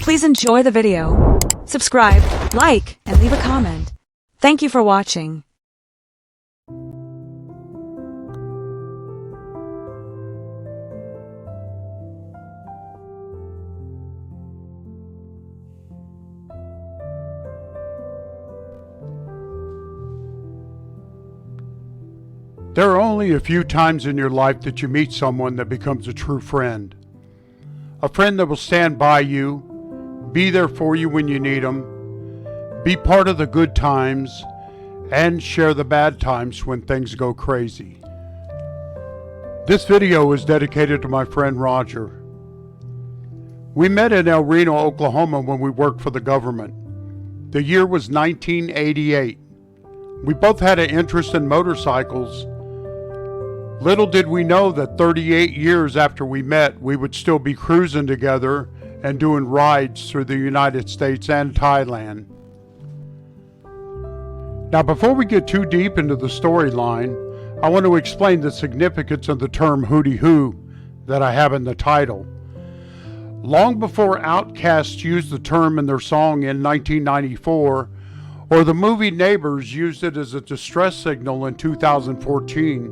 Please enjoy the video. Subscribe, like, and leave a comment. Thank you for watching. There are only a few times in your life that you meet someone that becomes a true friend. A friend that will stand by you, be there for you when you need them, be part of the good times, and share the bad times when things go crazy. This video is dedicated to my friend Roger. We met in El Reno, Oklahoma when we worked for the government. The year was 1988. We both had an interest in motorcycles. Little did we know that 38 years after we met, we would still be cruising together and doing rides through the United States and Thailand. Now, before we get too deep into the storyline, I want to explain the significance of the term Hootie Hoo that I have in the title. Long before Outkast used the term in their song in 1994, or the movie Neighbors used it as a distress signal in 2014,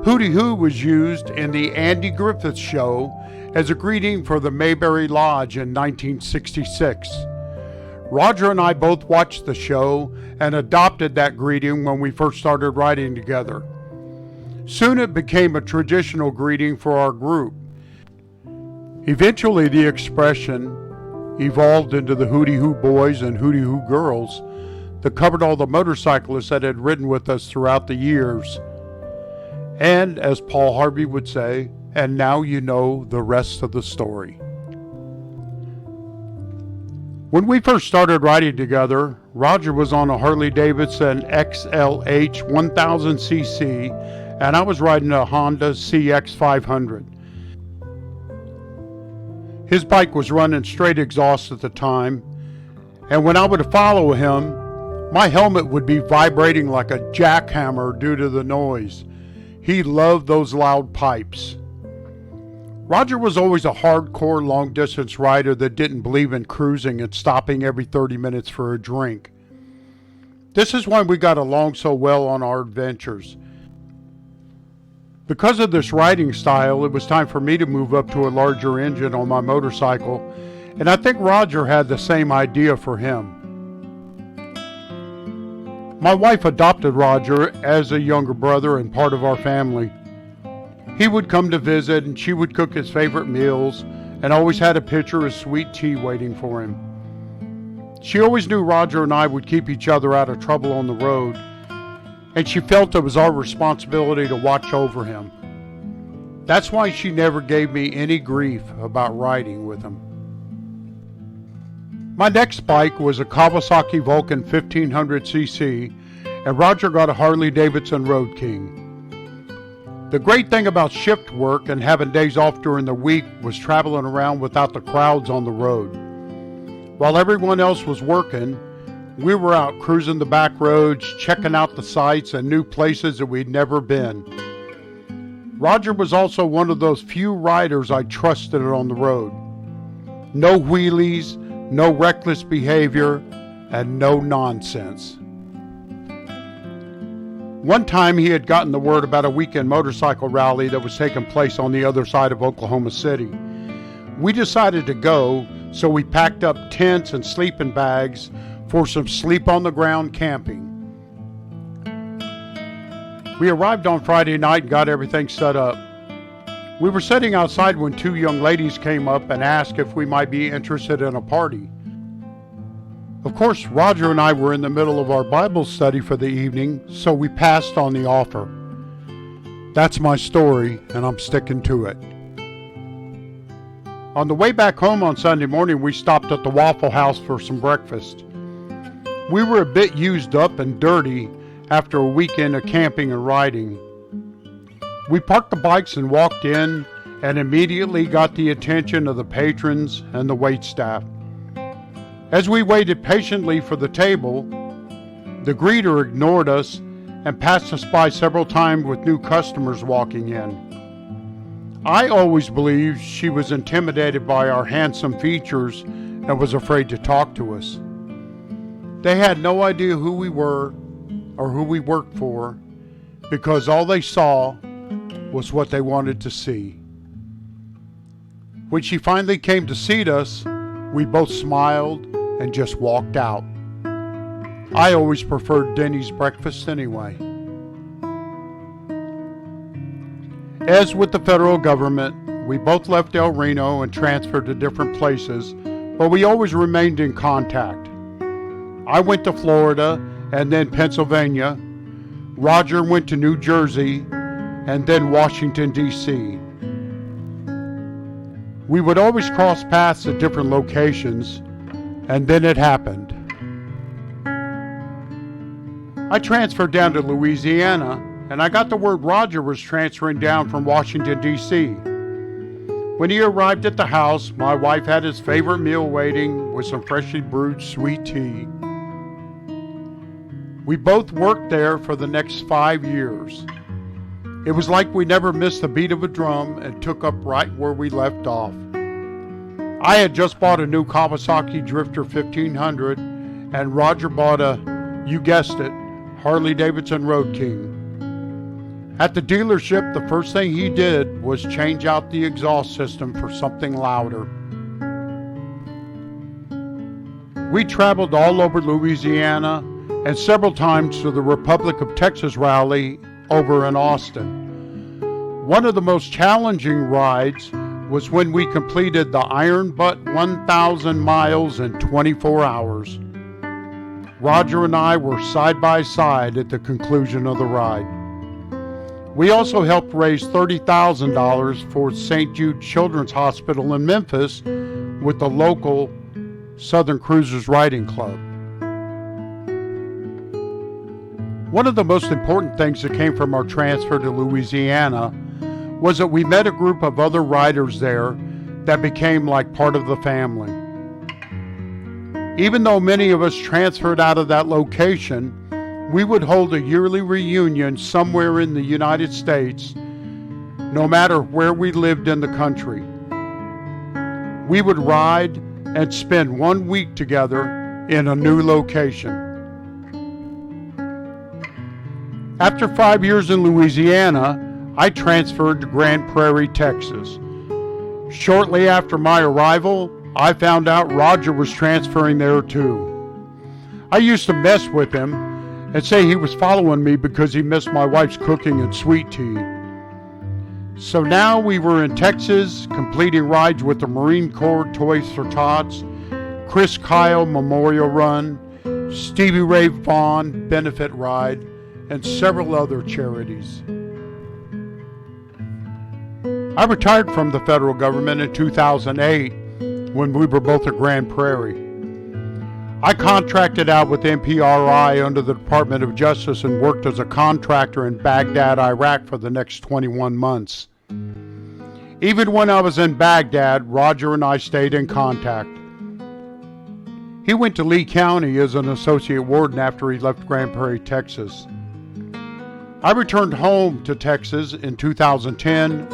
Hootie Hoo was used in the Andy Griffith Show as a greeting for the Mayberry Lodge in 1966. Roger and I both watched the show and adopted that greeting when we first started riding together. Soon it became a traditional greeting for our group. Eventually the expression evolved into the Hootie Hoo Boys and Hootie Hoo Girls that covered all the motorcyclists that had ridden with us throughout the years. And as Paul Harvey would say, and now you know the rest of the story. When we first started riding together, Roger was on a Harley-Davidson XLH 1000cc, and I was riding a Honda CX 500. His bike was running straight exhaust at the time, and when I would follow him, my helmet would be vibrating like a jackhammer due to the noise. He loved those loud pipes. Roger was always a hardcore long-distance rider that didn't believe in cruising and stopping every 30 minutes for a drink. This is why we got along so well on our adventures. Because of this riding style, it was time for me to move up to a larger engine on my motorcycle, and I think Roger had the same idea for him. My wife adopted Roger as a younger brother and part of our family. He would come to visit and she would cook his favorite meals and always had a pitcher of sweet tea waiting for him. She always knew Roger and I would keep each other out of trouble on the road, and she felt it was our responsibility to watch over him. That's why she never gave me any grief about riding with him. My next bike was a Kawasaki Vulcan 1500cc, and Roger got a Harley-Davidson Road King. The great thing about shift work and having days off during the week was traveling around without the crowds on the road. While everyone else was working, we were out cruising the back roads, checking out the sights and new places that we'd never been. Roger was also one of those few riders I trusted on the road. No wheelies, no reckless behavior, and no nonsense. One time he had gotten the word about a weekend motorcycle rally that was taking place on the other side of Oklahoma City. We decided to go, so we packed up tents and sleeping bags for some sleep on the ground camping. We arrived on Friday night and got everything set up. We were sitting outside when two young ladies came up and asked if we might be interested in a party. Of course, Roger and I were in the middle of our Bible study for the evening, so we passed on the offer. That's my story, and I'm sticking to it. On the way back home on Sunday morning, we stopped at the Waffle House for some breakfast. We were a bit used up and dirty after a weekend of camping and riding. We parked the bikes and walked in, and immediately got the attention of the patrons and the waitstaff. As we waited patiently for the table, the greeter ignored us and passed us by several times with new customers walking in. I always believed she was intimidated by our handsome features and was afraid to talk to us. They had no idea who we were or who we worked for, because all they saw was what they wanted to see. When she finally came to seat us, we both smiled and just walked out. I always preferred Denny's breakfast anyway. As with the federal government, we both left El Reno and transferred to different places, but we always remained in contact. I went to Florida and then Pennsylvania. Roger went to New Jersey and then Washington, D.C. We would always cross paths at different locations, and then it happened. I transferred down to Louisiana, and I got the word Roger was transferring down from Washington, D.C. When he arrived at the house, my wife had his favorite meal waiting with some freshly brewed sweet tea. We both worked there for the next 5 years. It was like we never missed the beat of a drum and took up right where we left off. I had just bought a new Kawasaki Drifter 1500, and Roger bought a, you guessed it, Harley-Davidson Road King. At the dealership, the first thing he did was change out the exhaust system for something louder. We traveled all over Louisiana and several times to the Republic of Texas rally over in Austin. One of the most challenging rides was when we completed the Iron Butt 1,000 miles in 24 hours. Roger and I were side by side at the conclusion of the ride. We also helped raise $30,000 for St. Jude Children's Hospital in Memphis with the local Southern Cruisers Riding Club. One of the most important things that came from our transfer to Louisiana was that we met a group of other riders there that became like part of the family. Even though many of us transferred out of that location, we would hold a yearly reunion somewhere in the United States, no matter where we lived in the country. We would ride and spend 1 week together in a new location. After 5 years in Louisiana, I transferred to Grand Prairie, Texas. Shortly after my arrival, I found out Roger was transferring there too. I used to mess with him and say he was following me because he missed my wife's cooking and sweet tea. So now we were in Texas, completing rides with the Marine Corps Toys for Tots, Chris Kyle Memorial Run, Stevie Ray Vaughan Benefit Ride, and several other charities. I retired from the federal government in 2008 when we were both at Grand Prairie. I contracted out with NPRI under the Department of Justice and worked as a contractor in Baghdad, Iraq for the next 21 months. Even when I was in Baghdad, Roger and I stayed in contact. He went to Lee County as an associate warden after he left Grand Prairie, Texas. I returned home to Texas in 2010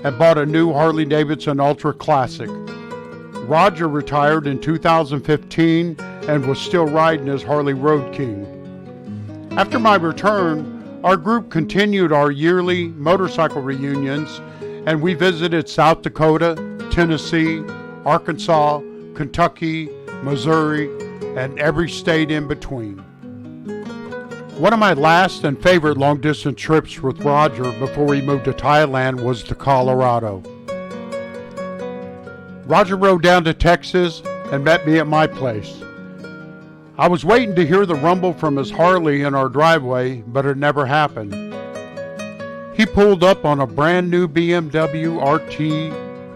and bought a new Harley-Davidson Ultra Classic. Roger retired in 2015 and was still riding his Harley Road King. After my return, our group continued our yearly motorcycle reunions, and we visited South Dakota, Tennessee, Arkansas, Kentucky, Missouri, and every state in between. One of my last and favorite long-distance trips with Roger before we moved to Thailand was to Colorado. Roger rode down to Texas and met me at my place. I was waiting to hear the rumble from his Harley in our driveway, but it never happened. He pulled up on a brand new BMW RT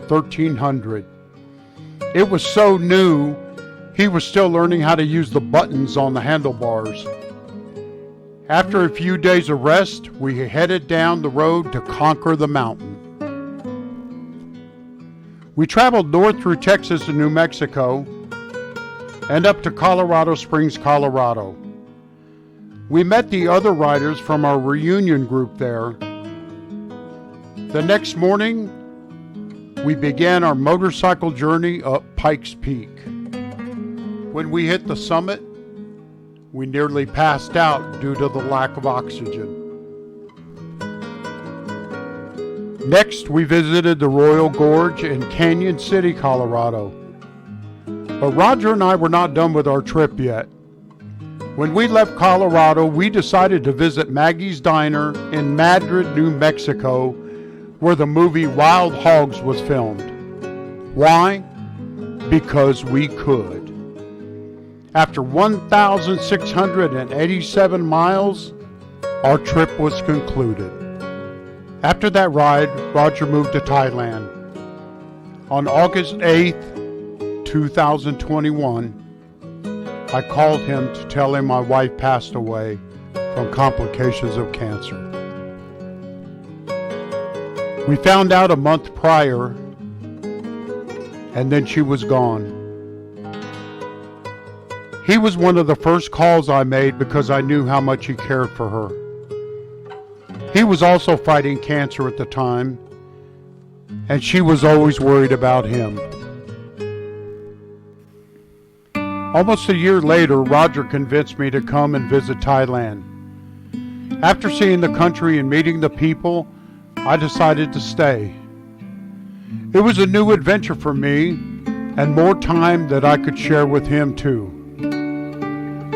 1300. It was so new, he was still learning how to use the buttons on the handlebars. After a few days of rest, we headed down the road to conquer the mountain. We traveled north through Texas and New Mexico and up to Colorado Springs, Colorado. We met the other riders from our reunion group there. The next morning, we began our motorcycle journey up Pikes Peak. When we hit the summit, we nearly passed out due to the lack of oxygen. Next, we visited the Royal Gorge in Canyon City, Colorado. But Roger and I were not done with our trip yet. When we left Colorado, we decided to visit Maggie's Diner in Madrid, New Mexico, where the movie Wild Hogs was filmed. Why? Because we could. After 1,687 miles, our trip was concluded. After that ride, Roger moved to Thailand. On August 8th, 2021, I called him to tell him my wife passed away from complications of cancer. We found out a month prior, and then she was gone. He was one of the first calls I made because I knew how much he cared for her. He was also fighting cancer at the time, and she was always worried about him. Almost a year later, Roger convinced me to come and visit Thailand. After seeing the country and meeting the people, I decided to stay. It was a new adventure for me and more time that I could share with him too.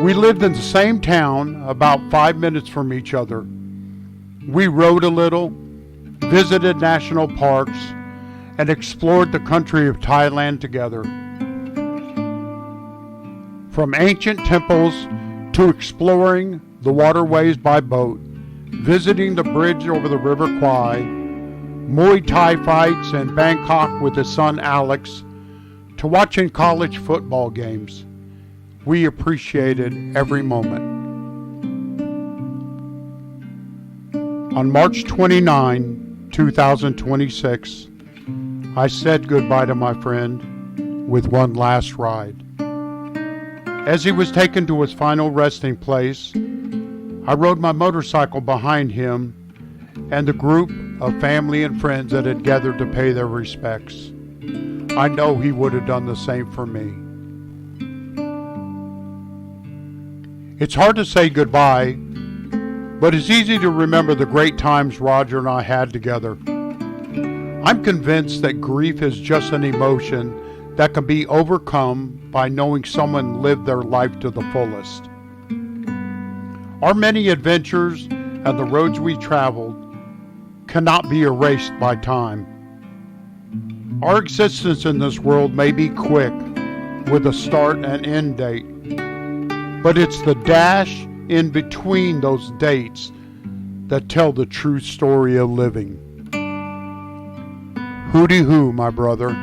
We lived in the same town, about 5 minutes from each other. We rode a little, visited national parks, and explored the country of Thailand together. From ancient temples to exploring the waterways by boat, visiting the bridge over the River Kwai, Muay Thai fights in Bangkok with his son Alex, to watching college football games. We appreciated every moment. On March 29, 2026, I said goodbye to my friend with one last ride. As he was taken to his final resting place, I rode my motorcycle behind him and the group of family and friends that had gathered to pay their respects. I know he would have done the same for me. It's hard to say goodbye, but it's easy to remember the great times Roger and I had together. I'm convinced that grief is just an emotion that can be overcome by knowing someone lived their life to the fullest. Our many adventures and the roads we traveled cannot be erased by time. Our existence in this world may be quick, with a start and end date, but it's the dash in between those dates that tell the true story of living. Hootie Hoo, my brother.